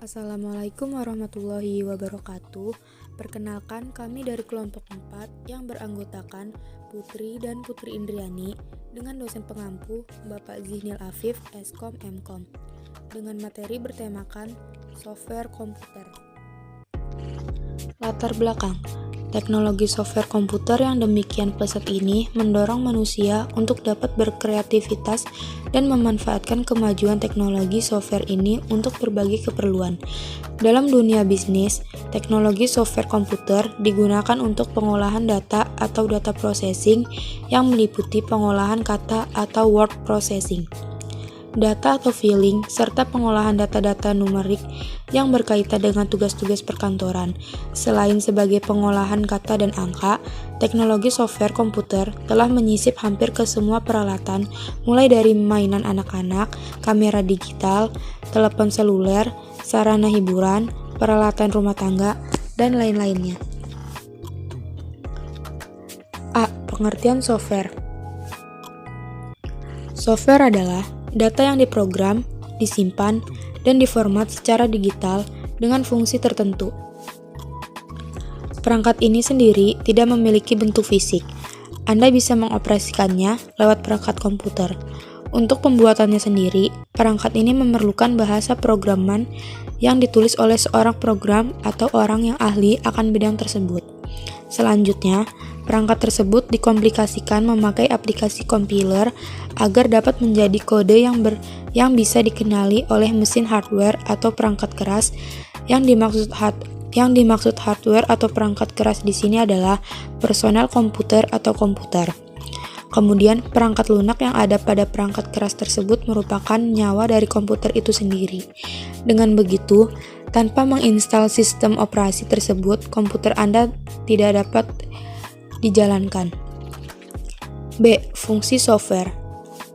Assalamualaikum warahmatullahi wabarakatuh. Perkenalkan, kami dari kelompok 4 yang beranggotakan Putri dan Putri Indriani dengan dosen pengampu Bapak Zihnil Afif, Eskom Mkom, dengan materi bertemakan software komputer. Latar belakang. Teknologi software komputer yang demikian pesat ini mendorong manusia untuk dapat berkreativitas dan memanfaatkan kemajuan teknologi software ini untuk berbagai keperluan. Dalam dunia bisnis, teknologi software komputer digunakan untuk pengolahan data atau data processing yang meliputi pengolahan kata atau word processing, data atau filing, serta pengolahan data-data numerik yang berkaitan dengan tugas-tugas perkantoran. Selain sebagai pengolahan kata dan angka, teknologi software komputer telah menyisip hampir ke semua peralatan, mulai dari mainan anak-anak, kamera digital, telepon seluler, sarana hiburan, peralatan rumah tangga, dan lain-lainnya. A. Pengertian software. Software adalah data yang diprogram, disimpan, dan diformat secara digital dengan fungsi tertentu. Perangkat ini sendiri tidak memiliki bentuk fisik. Anda bisa mengoperasikannya lewat perangkat komputer. Untuk pembuatannya sendiri, perangkat ini memerlukan bahasa programan yang ditulis oleh seorang program atau orang yang ahli akan bidang tersebut. Selanjutnya, perangkat tersebut dikomplikasikan memakai aplikasi compiler agar dapat menjadi kode yang bisa dikenali oleh mesin hardware atau perangkat keras. Yang dimaksud hardware atau perangkat keras di sini adalah personal komputer atau komputer. Kemudian, perangkat lunak yang ada pada perangkat keras tersebut merupakan nyawa dari komputer itu sendiri. Dengan begitu, tanpa menginstal sistem operasi tersebut, komputer Anda tidak dapat dijalankan. B. Fungsi software.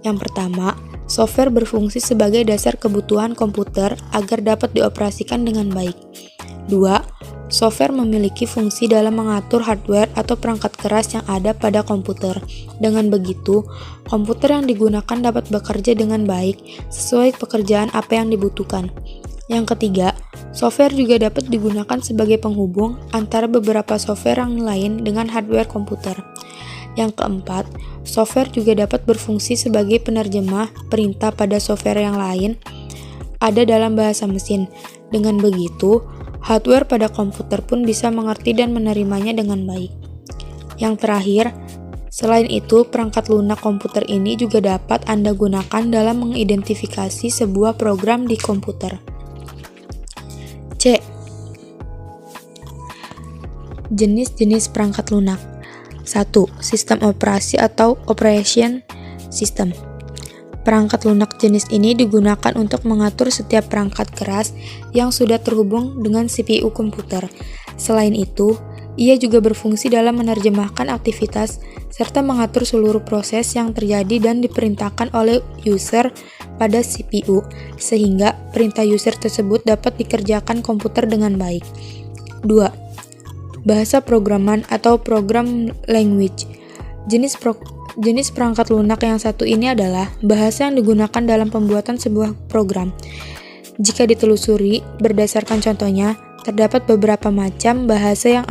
Yang pertama, software berfungsi sebagai dasar kebutuhan komputer agar dapat dioperasikan dengan baik. 2. Software memiliki fungsi dalam mengatur hardware atau perangkat keras yang ada pada komputer. Dengan begitu, komputer yang digunakan dapat bekerja dengan baik sesuai pekerjaan apa yang dibutuhkan. Yang ketiga, software juga dapat digunakan sebagai penghubung antara beberapa software yang lain dengan hardware komputer. Yang keempat, software juga dapat berfungsi sebagai penerjemah perintah pada software yang lain ada dalam bahasa mesin. Dengan begitu, hardware pada komputer pun bisa mengerti dan menerimanya dengan baik. Yang terakhir, selain itu, perangkat lunak komputer ini juga dapat Anda gunakan dalam mengidentifikasi sebuah program di komputer. C. Jenis-jenis perangkat lunak. 1. Sistem operasi atau operation system. Perangkat lunak jenis ini digunakan untuk mengatur setiap perangkat keras yang sudah terhubung dengan CPU komputer. Selain itu, ia juga berfungsi dalam menerjemahkan aktivitas serta mengatur seluruh proses yang terjadi dan diperintahkan oleh user pada CPU, sehingga perintah user tersebut dapat dikerjakan komputer dengan baik. 2. Bahasa programan atau program language. Jenis perangkat lunak yang satu ini adalah bahasa yang digunakan dalam pembuatan sebuah program. Jika ditelusuri berdasarkan contohnya, terdapat beberapa macam bahasa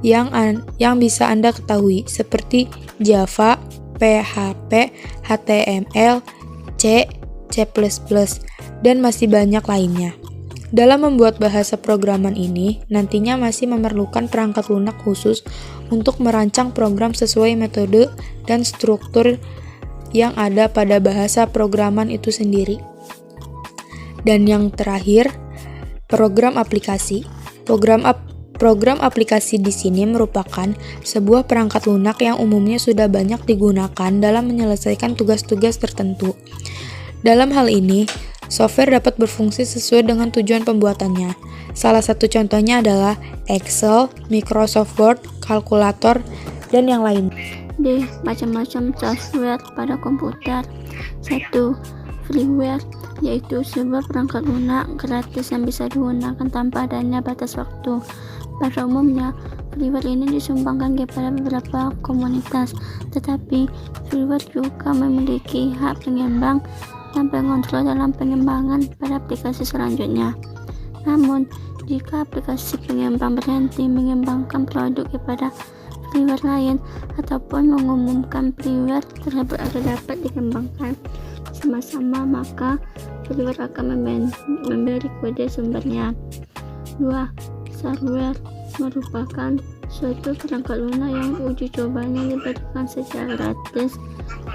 yang bisa Anda ketahui, seperti Java, PHP, HTML, C, C++, dan masih banyak lainnya. Dalam membuat bahasa programan ini, nantinya masih memerlukan perangkat lunak khusus untuk merancang program sesuai metode dan struktur yang ada pada bahasa programan itu sendiri. Dan yang terakhir, program aplikasi. Program aplikasi di sini merupakan sebuah perangkat lunak yang umumnya sudah banyak digunakan dalam menyelesaikan tugas-tugas tertentu. Dalam hal ini, software dapat berfungsi sesuai dengan tujuan pembuatannya. Salah satu contohnya adalah Excel, Microsoft Word, kalkulator, dan yang lain. D. Macam-macam software pada komputer. 1. Freeware, yaitu sebuah perangkat lunak gratis yang bisa digunakan tanpa adanya batas waktu. Pada umumnya, freeware ini disumbangkan kepada beberapa komunitas, tetapi freeware juga memiliki hak pengembang dan pengontrol dalam pengembangan pada aplikasi selanjutnya. Namun, jika aplikasi pengembang berhenti mengembangkan produk kepada freeware lain ataupun mengumumkan freeware tersebut agar dapat dikembangkan sama-sama, maka freeware akan memberi kode sumbernya. 2. Shareware merupakan suatu perangkat lunak yang uji cobanya diberikan secara gratis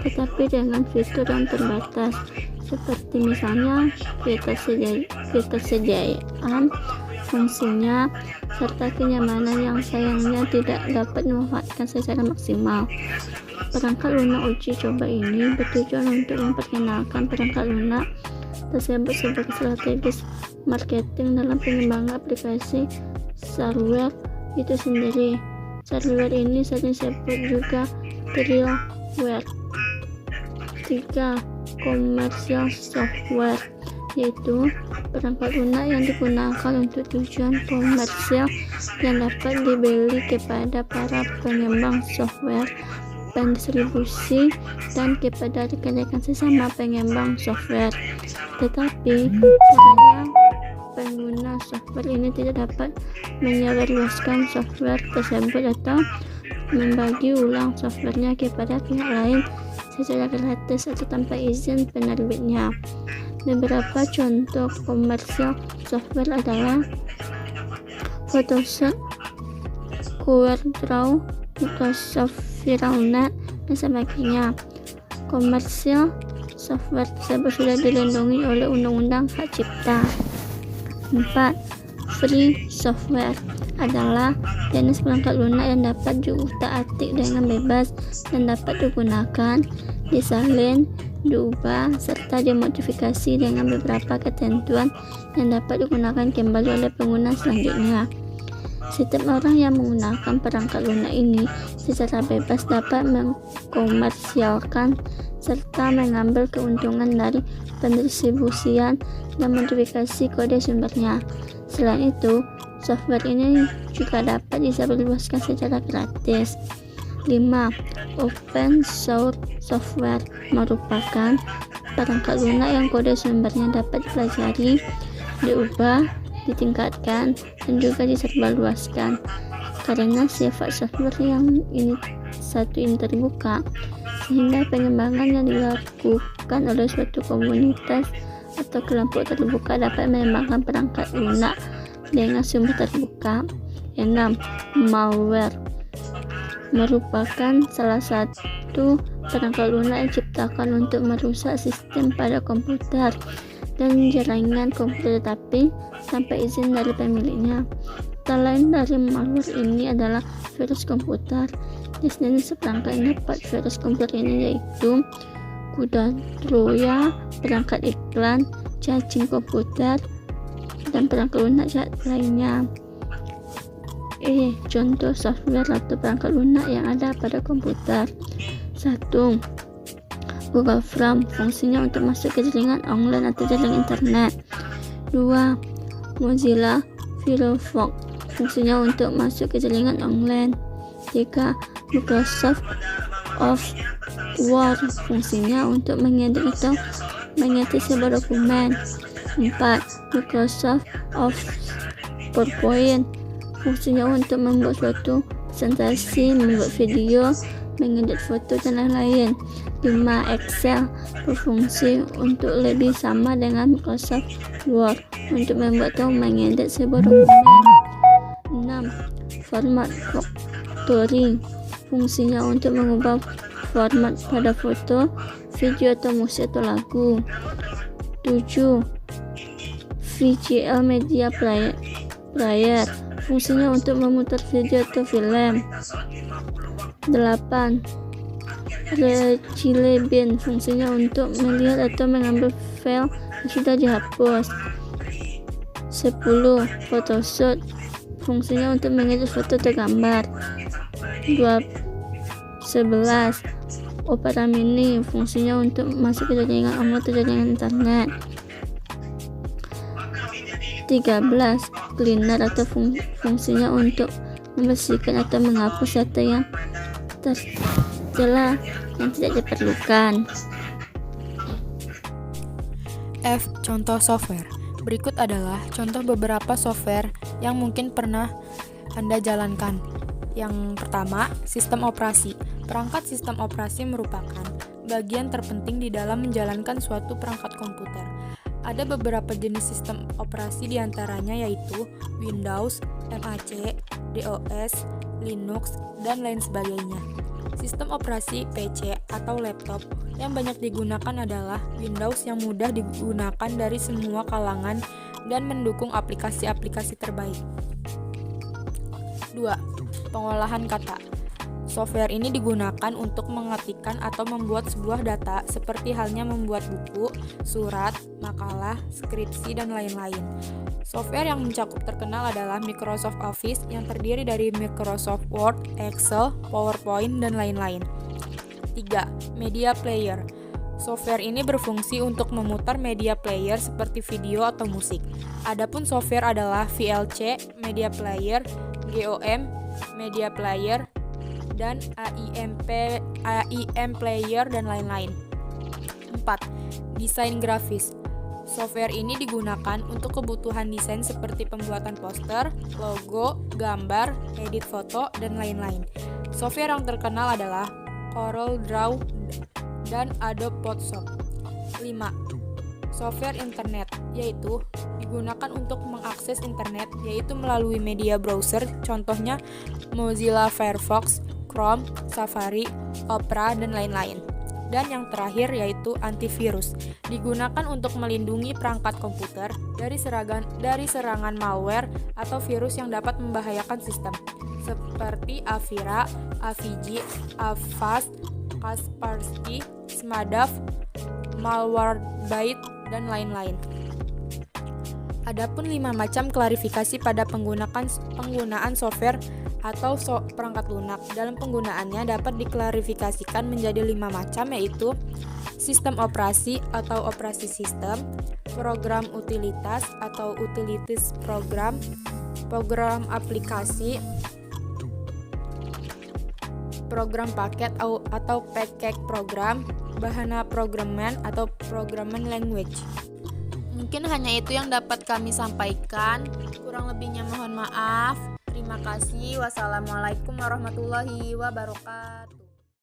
tetapi dengan fitur yang terbatas, seperti misalnya ketersediaan fungsinya serta kenyamanan yang sayangnya tidak dapat dimanfaatkan secara maksimal. Perangkat lunak uji coba ini bertujuan untuk memperkenalkan perangkat lunak tersebut sebagai strategis marketing dalam pengembangan aplikasi shareware itu sendiri. Shareware ini sering disebut juga trileware. 3. Commercial software, yaitu perangkat lunak yang digunakan untuk tujuan komersial yang dapat dibeli kepada para pengembang software, pendistribusi, dan kepada rekan-rekan sesama pengembang software. Tetapi caranya pengguna software ini tidak dapat menyebarluaskan software tersebut atau membagi ulang softwarenya kepada pihak lain secara gratis atau tanpa izin penerbitnya. Beberapa contoh komersial software adalah Photoshop, CorelDRAW, Microsoft ViralNet, dan sebagainya. Komersial software tersebut sudah dilindungi oleh Undang-Undang Hak Cipta. 4. Free software adalah jenis perangkat lunak yang dapat diutak-atik dengan bebas dan dapat digunakan, disalin, diubah, serta dimodifikasi dengan beberapa ketentuan yang dapat digunakan kembali oleh pengguna selanjutnya. Setiap orang yang menggunakan perangkat lunak ini secara bebas dapat mengkomersialkan serta mengambil keuntungan dari pendistribusian dan modifikasi kode sumbernya. Selain itu, software ini juga dapat disebarluaskan secara gratis. 5. Open source software merupakan perangkat lunak yang kode sumbernya dapat dipelajari, diubah, ditingkatkan, dan juga disebarluaskan. Karena sifat software yang ini terbuka, sehingga pengembangan yang dilakukan oleh suatu komunitas atau kelompok terbuka dapat mengembangkan perangkat lunak dengan sumber terbuka. 6. Malware merupakan salah satu perangkat lunak yang diciptakan untuk merusak sistem pada komputer dan jaringan komputer tetapi tanpa izin dari pemiliknya. Contoh lain dari malware ini adalah virus komputer. Jenis perangkat yang dapat virus komputer ini yaitu kuda Troya, perangkat iklan, cacing komputer, dan perangkat lunak lainnya. Contoh software atau perangkat lunak yang ada pada komputer. 1. Google Chrome, fungsinya untuk masuk ke jaringan online atau jaringan internet. 2. Mozilla Firefox, fungsinya untuk masuk ke jaringan online. 3. Microsoft Word, fungsinya untuk mengedit atau mengetik sebuah dokumen. 4. Microsoft PowerPoint, fungsinya untuk membuat suatu presentasi, membuat video, mengedit foto, dan lain-lain. 5. Excel berfungsi untuk lebih sama dengan Microsoft Word untuk membuat atau mengedit sebuah dokumen. 6. Format factory, fungsinya untuk mengubah format pada foto, video, atau musik atau lagu. 7. VGL Media Player, fungsinya untuk memutar video atau film. 8. Regile Bin, fungsinya untuk melihat atau mengambil file yang sudah dihapus. 10. Photoshop, fungsinya untuk mengedit foto atau gambar. 11. Opera Mini, fungsinya untuk masuk ke jaringan online atau jaringan internet. 13. Cleaner atau fungsinya untuk membersihkan atau menghapus data yang tercela yang tidak diperlukan. F. Contoh software Berikut adalah contoh beberapa software yang mungkin pernah Anda jalankan. Yang pertama, sistem operasi. Perangkat sistem operasi merupakan bagian terpenting di dalam menjalankan suatu perangkat komputer. Ada beberapa jenis sistem operasi diantaranya yaitu Windows, MAC, DOS, Linux, dan lain sebagainya. Sistem operasi PC atau laptop yang banyak digunakan adalah Windows yang mudah digunakan dari semua kalangan dan mendukung aplikasi-aplikasi terbaik. 2. Pengolahan kata. Software ini digunakan untuk mengetikkan atau membuat sebuah data seperti halnya membuat buku, surat, makalah, skripsi, dan lain-lain. Software yang mencakup terkenal adalah Microsoft Office yang terdiri dari Microsoft Word, Excel, PowerPoint, dan lain-lain. 3. Media Player. Software ini berfungsi untuk memutar media player seperti video atau musik. Adapun software adalah VLC, Media Player, GOM, Media Player, dan AIM Player, dan lain-lain. 4. Desain grafis. Software ini digunakan untuk kebutuhan desain seperti pembuatan poster, logo, gambar, edit foto, dan lain-lain. Software yang terkenal adalah Corel Draw dan Adobe Photoshop. 5. Software internet, yaitu digunakan untuk mengakses internet, yaitu melalui media browser, contohnya Mozilla Firefox, Chrome, Safari, Opera, dan lain-lain. Dan yang terakhir yaitu antivirus, digunakan untuk melindungi perangkat komputer dari serangan malware atau virus yang dapat membahayakan sistem, seperti Avira, Aviji, Avast, Kaspersky, Smartdash, Malwarebytes, dan lain-lain. Adapun 5 macam klarifikasi pada penggunaan software atau perangkat lunak. Dalam penggunaannya dapat diklarifikasikan menjadi 5 macam, yaitu sistem operasi atau operasi sistem, program utilitas atau utilities program, program aplikasi, program paket atau package program, bahasa programming atau programming language. Mungkin hanya itu yang dapat kami sampaikan. Kurang lebihnya mohon maaf. Terima kasih. Wassalamualaikum warahmatullahi wabarakatuh.